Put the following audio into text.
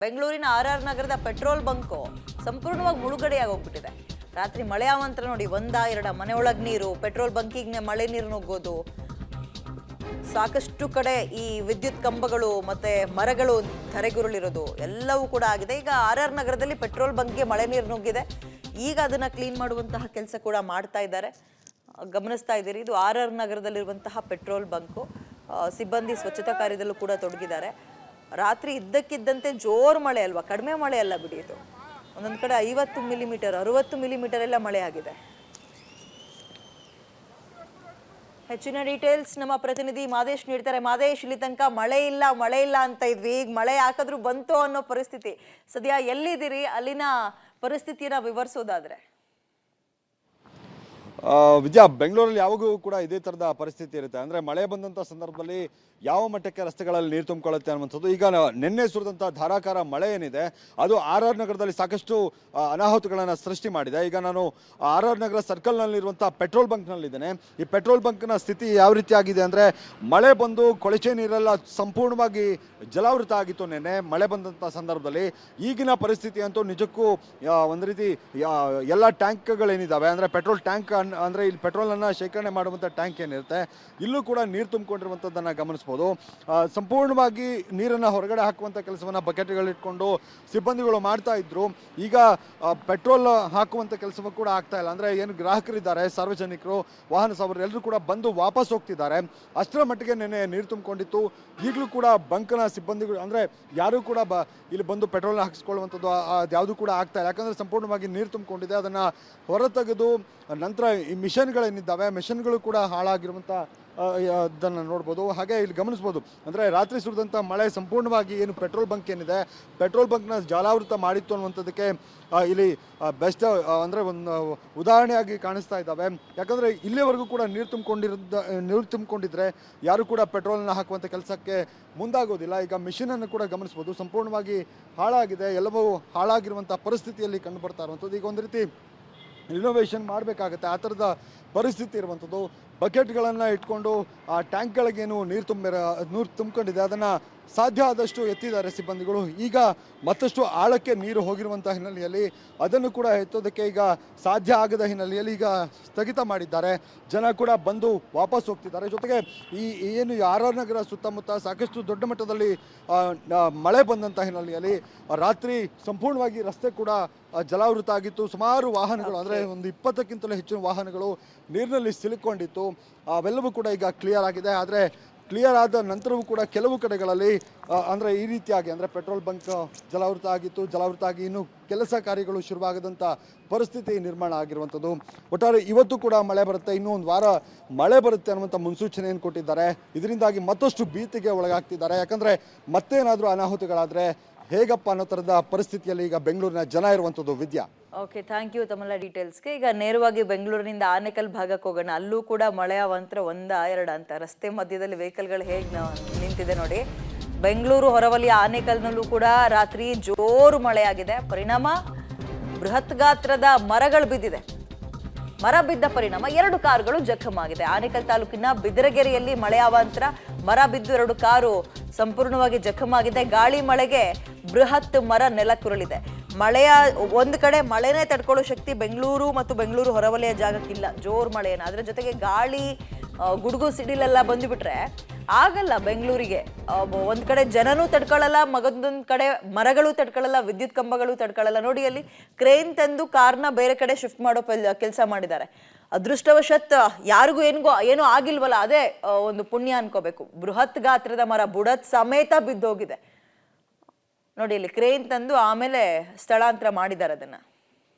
ಬೆಂಗಳೂರಿನ ಆರ್ ನಗರದ petrol bunk ಸಂಪೂರ್ಣವಾಗಿ ಮುಳುಗಡೆಯಾಗಿ ಹೋಗ್ಬಿಟ್ಟಿದೆ. ರಾತ್ರಿ ಮಳೆ ಆವಂತರ ನೋಡಿ, ಒಂದ ಎರಡ ಮನೆಯೊಳಗೆ ನೀರು, ಪೆಟ್ರೋಲ್ ಬಂಕಿಗೆ ಮಳೆ ನೀರು ನುಗ್ಗೋದು, ಸಾಕಷ್ಟು ಕಡೆ ಈ ವಿದ್ಯುತ್ ಕಂಬಗಳು ಮತ್ತೆ ಮರಗಳು ಧರೆಗುರುಳಿರೋದು ಎಲ್ಲವೂ ಕೂಡ ಆಗಿದೆ. ಈಗ ಆರ್ ನಗರದಲ್ಲಿ ಪೆಟ್ರೋಲ್ ಬಂಕ್ಗೆ ಮಳೆ ನೀರು ನುಗ್ಗಿದೆ. ಈಗ ಅದನ್ನ ಕ್ಲೀನ್ ಮಾಡುವಂತಹ ಕೆಲಸ ಕೂಡ ಮಾಡ್ತಾ ಇದ್ದಾರೆ. ಗಮನಿಸ್ತಾ ಇದ್ದೀರಿ, ಇದು ಆರ್ ನಗರದಲ್ಲಿರುವಂತಹ ಪೆಟ್ರೋಲ್ ಬಂಕ್. ಸಿಬ್ಬಂದಿ ಸ್ವಚ್ಛತಾ ಕಾರ್ಯದಲ್ಲೂ ಕೂಡ ತೊಡಗಿದ್ದಾರೆ. ರಾತ್ರಿ ಇದ್ದಕ್ಕಿದ್ದಂತೆ ಜೋರು ಮಳೆ ಅಲ್ವಾ, ಕಡಿಮೆ ಮಳೆ ಅಲ್ಲ ಬಿಡಿ. ಇದು ಒಂದೊಂದು ಕಡೆ 50 ಮಿಲಿಮೀಟರ್ 60 ಮಿಲಿಮೀಟರ್ ಎಲ್ಲ ಮಳೆ ಆಗಿದೆ. ಹೆಚ್ಚಿನ ಡೀಟೇಲ್ಸ್ ನಮ್ಮ ಪ್ರತಿನಿಧಿ ಮಾದೇಶ್ ನೀಡ್ತಾರೆ. ಮಾದೇಶ್, ಇಲ್ಲಿ ತನಕ ಮಳೆ ಇಲ್ಲ ಅಂತ ಇದ್ವಿ, ಈಗ ಮಳೆ ಯಾಕಾದ್ರೂ ಬಂತು ಅನ್ನೋ ಪರಿಸ್ಥಿತಿ. ಸದ್ಯ ಎಲ್ಲಿದ್ದೀರಿ? ಅಲ್ಲಿನ ಪರಿಸ್ಥಿತಿಯನ್ನ ವಿವರಿಸೋದಾದ್ರೆ. ವಿದ್ಯಾ, ಬೆಂಗಳೂರಲ್ಲಿ ಯಾವಾಗೂ ಕೂಡ ಇದೇ ಥರದ ಪರಿಸ್ಥಿತಿ ಇರುತ್ತೆ. ಅಂದರೆ ಮಳೆ ಬಂದಂಥ ಸಂದರ್ಭದಲ್ಲಿ ಯಾವ ಮಟ್ಟಕ್ಕೆ ರಸ್ತೆಗಳಲ್ಲಿ ನೀರು ತುಂಬಿಕೊಳ್ಳುತ್ತೆ ಅನ್ನುವಂಥದ್ದು. ಈಗ ನಿನ್ನೆ ಸುರಿದಂಥ ಧಾರಾಕಾರ ಮಳೆ ಏನಿದೆ ಅದು ಆರ್ ನಗರದಲ್ಲಿ ಸಾಕಷ್ಟು ಅನಾಹುತಗಳನ್ನು ಸೃಷ್ಟಿ ಮಾಡಿದೆ. ಈಗ ನಾನು ಆರ್ ನಗರ ಸರ್ಕಲ್ನಲ್ಲಿರುವಂಥ ಪೆಟ್ರೋಲ್ ಬಂಕ್ನಲ್ಲಿದ್ದೇನೆ. ಈ ಪೆಟ್ರೋಲ್ ಬಂಕ್ನ ಸ್ಥಿತಿ ಯಾವ ರೀತಿ ಆಗಿದೆ ಅಂದರೆ, ಮಳೆ ಬಂದು ಕೊಳಚೆ ನೀರೆಲ್ಲ ಸಂಪೂರ್ಣವಾಗಿ ಜಲಾವೃತ ಆಗಿತ್ತು ನಿನ್ನೆ ಮಳೆ ಬಂದಂಥ ಸಂದರ್ಭದಲ್ಲಿ. ಈಗಿನ ಪರಿಸ್ಥಿತಿ ಅಂತೂ ನಿಜಕ್ಕೂ ಒಂದು ರೀತಿ ಎಲ್ಲ ಟ್ಯಾಂಕ್ಗಳೇನಿದ್ದಾವೆ, ಅಂದರೆ ಪೆಟ್ರೋಲ್ ಟ್ಯಾಂಕ್ ಅಂದರೆ ಇಲ್ಲಿ ಪೆಟ್ರೋಲನ್ನು ಶೇಖರಣೆ ಮಾಡುವಂಥ ಟ್ಯಾಂಕ್ ಏನಿರುತ್ತೆ, ಇಲ್ಲೂ ಕೂಡ ನೀರು ತುಂಬಿಕೊಂಡಿರುವಂಥದ್ದನ್ನು ಗಮನಿಸ್ಬೋದು. ಸಂಪೂರ್ಣವಾಗಿ ನೀರನ್ನು ಹೊರಗಡೆ ಹಾಕುವಂಥ ಕೆಲಸವನ್ನು ಬಕೆಟ್ಗಳಿಟ್ಕೊಂಡು ಸಿಬ್ಬಂದಿಗಳು ಮಾಡ್ತಾ ಇದ್ರು. ಈಗ ಪೆಟ್ರೋಲ್ ಹಾಕುವಂಥ ಕೆಲಸವೂ ಕೂಡ ಆಗ್ತಾ ಇಲ್ಲ. ಅಂದರೆ ಏನು ಗ್ರಾಹಕರಿದ್ದಾರೆ, ಸಾರ್ವಜನಿಕರು, ವಾಹನ ಸವಾರರು ಎಲ್ಲರೂ ಕೂಡ ಬಂದು ವಾಪಸ್ ಹೋಗ್ತಿದ್ದಾರೆ. ಅಷ್ಟರ ಮಟ್ಟಿಗೆ ನೆನ್ನೆ ನೀರು ತುಂಬಿಕೊಂಡಿತ್ತು. ಈಗಲೂ ಕೂಡ ಬಂಕ್ನ ಸಿಬ್ಬಂದಿಗಳು ಅಂದರೆ ಯಾರೂ ಕೂಡ ಇಲ್ಲಿ ಬಂದು ಪೆಟ್ರೋಲ್ ಹಾಕಿಸ್ಕೊಳ್ಳುವಂಥದ್ದು ಅದ್ಯಾವುದೂ ಕೂಡ ಆಗ್ತಾ ಇಲ್ಲ. ಯಾಕಂದರೆ ಸಂಪೂರ್ಣವಾಗಿ ನೀರು ತುಂಬಿಕೊಂಡಿದೆ. ಅದನ್ನು ಹೊರತೆಗೆದು ನಂತರ ಈ ಮಿಷನ್ಗಳೇನಿದ್ದಾವೆ, ಮಿಷನ್ಗಳು ಕೂಡ ಹಾಳಾಗಿರುವಂಥ ಅದನ್ನು ನೋಡ್ಬೋದು. ಹಾಗೆ ಇಲ್ಲಿ ಗಮನಿಸ್ಬೋದು, ಅಂದರೆ ರಾತ್ರಿ ಸುರಿದಂಥ ಮಳೆ ಸಂಪೂರ್ಣವಾಗಿ ಏನು ಪೆಟ್ರೋಲ್ ಬಂಕ್ ಏನಿದೆ, ಪೆಟ್ರೋಲ್ ಬಂಕ್ನ ಜಲಾವೃತ ಮಾಡಿತ್ತು ಅನ್ನುವಂಥದ್ದಕ್ಕೆ ಇಲ್ಲಿ ಬೆಸ್ಟ್ ಅಂದರೆ ಒಂದು ಉದಾಹರಣೆಯಾಗಿ ಕಾಣಿಸ್ತಾ ಇದ್ದಾವೆ. ಯಾಕಂದರೆ ಇಲ್ಲಿವರೆಗೂ ಕೂಡ ನೀರು ತುಂಬಿಕೊಂಡಿದ್ರೆ ಯಾರು ಕೂಡ ಪೆಟ್ರೋಲನ್ನು ಹಾಕುವಂಥ ಕೆಲಸಕ್ಕೆ ಮುಂದಾಗೋದಿಲ್ಲ. ಈಗ ಮಿಷನನ್ನು ಕೂಡ ಗಮನಿಸ್ಬೋದು, ಸಂಪೂರ್ಣವಾಗಿ ಹಾಳಾಗಿದೆ. ಎಲ್ಲವೂ ಹಾಳಾಗಿರುವಂಥ ಪರಿಸ್ಥಿತಿಯಲ್ಲಿ ಕಂಡು ಬರ್ತಾ ಇರುವಂಥದ್ದು. ಈಗ ಒಂದು ರೀತಿ ರಿನೋವೇಷನ್ ಮಾಡಬೇಕಾಗತ್ತೆ, ಆ ಥರದ ಪರಿಸ್ಥಿತಿ ಇರುವಂಥದ್ದು. ಬಕೆಟ್ಗಳನ್ನು ಇಟ್ಕೊಂಡು ಆ ಟ್ಯಾಂಕ್ಗಳಿಗೇನು ನೀರು ತುಂಬಿಕೊಂಡಿದೆ ಅದನ್ನು ಸಾಧ್ಯ ಆದಷ್ಟು ಎತ್ತಿದ್ದಾರೆ ಸಿಬ್ಬಂದಿಗಳು. ಈಗ ಮತ್ತಷ್ಟು ಆಳಕ್ಕೆ ನೀರು ಹೋಗಿರುವಂಥ ಹಿನ್ನೆಲೆಯಲ್ಲಿ ಅದನ್ನು ಕೂಡ ಎತ್ತೋದಕ್ಕೆ ಈಗ ಸಾಧ್ಯ ಆಗದ ಹಿನ್ನೆಲೆಯಲ್ಲಿ ಈಗ ಸ್ಥಗಿತ ಮಾಡಿದ್ದಾರೆ. ಜನ ಕೂಡ ಬಂದು ವಾಪಸ್ ಹೋಗ್ತಿದ್ದಾರೆ. ಜೊತೆಗೆ ಈ ಏನು ಆರ್ ನಗರ ಸುತ್ತಮುತ್ತ ಸಾಕಷ್ಟು ದೊಡ್ಡ ಮಟ್ಟದಲ್ಲಿ ಮಳೆ ಬಂದಂಥ ಹಿನ್ನೆಲೆಯಲ್ಲಿ ರಾತ್ರಿ ಸಂಪೂರ್ಣವಾಗಿ ರಸ್ತೆ ಕೂಡ ಜಲಾವೃತ ಆಗಿತ್ತು. ಸುಮಾರು ವಾಹನಗಳು, ಅಂದರೆ ಒಂದು 20ಕ್ಕಿಂತಲೂ ಹೆಚ್ಚಿನ ವಾಹನಗಳು ನೀರಿನಲ್ಲಿ ಸಿಲುಕೊಂಡಿತ್ತು. ಅವೆಲ್ಲವೂ ಕೂಡ ಈಗ ಕ್ಲಿಯರ್ ಆಗಿದೆ. ಆದರೆ ಕ್ಲಿಯರ್ ಆದ ನಂತರವೂ ಕೂಡ ಕೆಲವು ಕಡೆಗಳಲ್ಲಿ ಅಂದರೆ ಈ ರೀತಿಯಾಗಿ, ಅಂದರೆ ಪೆಟ್ರೋಲ್ ಬಂಕ್ ಜಲಾವೃತ ಆಗಿ ಇನ್ನು ಕೆಲಸ ಕಾರ್ಯಗಳು ಶುರುವಾಗದಂಥ ಪರಿಸ್ಥಿತಿ ನಿರ್ಮಾಣ ಆಗಿರುವಂಥದ್ದು. ಒಟ್ಟಾರೆ ಇವತ್ತು ಕೂಡ ಮಳೆ ಬರುತ್ತೆ, ಇನ್ನೂ ಒಂದು ವಾರ ಮಳೆ ಬರುತ್ತೆ ಅನ್ನುವಂಥ ಮುನ್ಸೂಚನೆಯನ್ನು ಕೊಟ್ಟಿದ್ದಾರೆ. ಇದರಿಂದಾಗಿ ಮತ್ತಷ್ಟು ಭೀತಿಗೆ ಒಳಗಾಗ್ತಿದ್ದಾರೆ. ಯಾಕಂದರೆ ಮತ್ತೇನಾದರೂ ಅನಾಹುತಗಳಾದರೆ ಹೇಗಪ್ಪ ಅನ್ನೋ ಥರದ ಪರಿಸ್ಥಿತಿಯಲ್ಲಿ ಈಗ ಬೆಂಗಳೂರಿನ ಜನ ಇರುವಂಥದ್ದು. ವಿದ್ಯಾ, ಓಕೆ, ಥ್ಯಾಂಕ್ ಯು ತಮ್ಮೆಲ್ಲ ಡೀಟೇಲ್ಸ್ಗೆ. ಈಗ ನೇರವಾಗಿ ಬೆಂಗಳೂರಿನಿಂದ ಆನೇಕಲ್ ಭಾಗಕ್ಕೆ ಹೋಗೋಣ. ಅಲ್ಲೂ ಕೂಡ ಮಳೆ ಅವಂತರ ಒಂದ ಎರಡ ಅಂತ ರಸ್ತೆ ಮಧ್ಯದಲ್ಲಿ ವೆಹಿಕಲ್ಗಳು ಹೇಗೆ ನಿಂತಿದೆ ನೋಡಿ. ಬೆಂಗಳೂರು ಹೊರವಲಯ ಆನೇಕಲ್ನಲ್ಲೂ ಕೂಡ ರಾತ್ರಿ ಜೋರು ಮಳೆಯಾಗಿದೆ. ಪರಿಣಾಮ ಬೃಹತ್ ಗಾತ್ರದ ಮರಗಳು ಬಿದ್ದಿದೆ. ಮರ ಬಿದ್ದ ಪರಿಣಾಮ 2 ಕಾರುಗಳು ಜಖಮಾಗಿದೆ. ಆನೇಕಲ್ ತಾಲೂಕಿನ ಬಿದರಗೆರೆಯಲ್ಲಿ ಮಳೆ ಅವಾಂತರ ಮರ ಬಿದ್ದು 2 ಕಾರು ಸಂಪೂರ್ಣವಾಗಿ ಜಖಮಾಗಿದೆ. ಗಾಳಿ ಮಳೆಗೆ ಬೃಹತ್ ಮರ ನೆಲಕ್ಕುರುಳಿದೆ. ಮಳೆಯ ಒಂದು ಕಡೆ ಮಳೆನೇ ತಡ್ಕೊಳ್ಳೋ ಶಕ್ತಿ ಬೆಂಗಳೂರು ಮತ್ತು ಬೆಂಗಳೂರು ಹೊರವಲಯ ಜಾಗಕ್ಕಿಲ್ಲ. ಜೋರು ಮಳೆಯನ್ನು, ಅದರ ಜೊತೆಗೆ ಗಾಳಿ, ಗುಡುಗು ಸಿಡಿಲೆಲ್ಲ ಬಂದುಬಿಟ್ರೆ ಆಗಲ್ಲ ಬೆಂಗಳೂರಿಗೆ. ಒಂದು ಕಡೆ ಜನನೂ ತಡ್ಕೊಳ್ಳಲ್ಲ, ಮಗದೊಂದು ಕಡೆ ಮರಗಳು ತಡ್ಕೊಳ್ಳಲ್ಲ, ವಿದ್ಯುತ್ ಕಂಬಗಳು ತಡ್ಕೊಳ್ಳಲ್ಲ. ನೋಡಿ, ಅಲ್ಲಿ ಕ್ರೇನ್ ತಂದು ಕಾರ್ನ ಬೇರೆ ಕಡೆ ಶಿಫ್ಟ್ ಮಾಡೋ ಕೆಲಸ ಮಾಡಿದ್ದಾರೆ. ಅದೃಷ್ಟವಶತ್ ಯಾರಿಗೂ ಏನೂ ಆಗಿಲ್ವಲ್ಲ, ಅದೇ ಒಂದು ಪುಣ್ಯ ಅನ್ಕೋಬೇಕು. ಬೃಹತ್ ಗಾತ್ರದ ಮರ ಬುಡತ್ ಸಮೇತ ಬಿದ್ದೋಗಿದೆ ನೋಡಿ. ಅಲ್ಲಿ ಕ್ರೇನ್ ತಂದು ಆಮೇಲೆ ಸ್ಥಳಾಂತರ ಮಾಡಿದ್ದಾರೆ ಅದನ್ನ.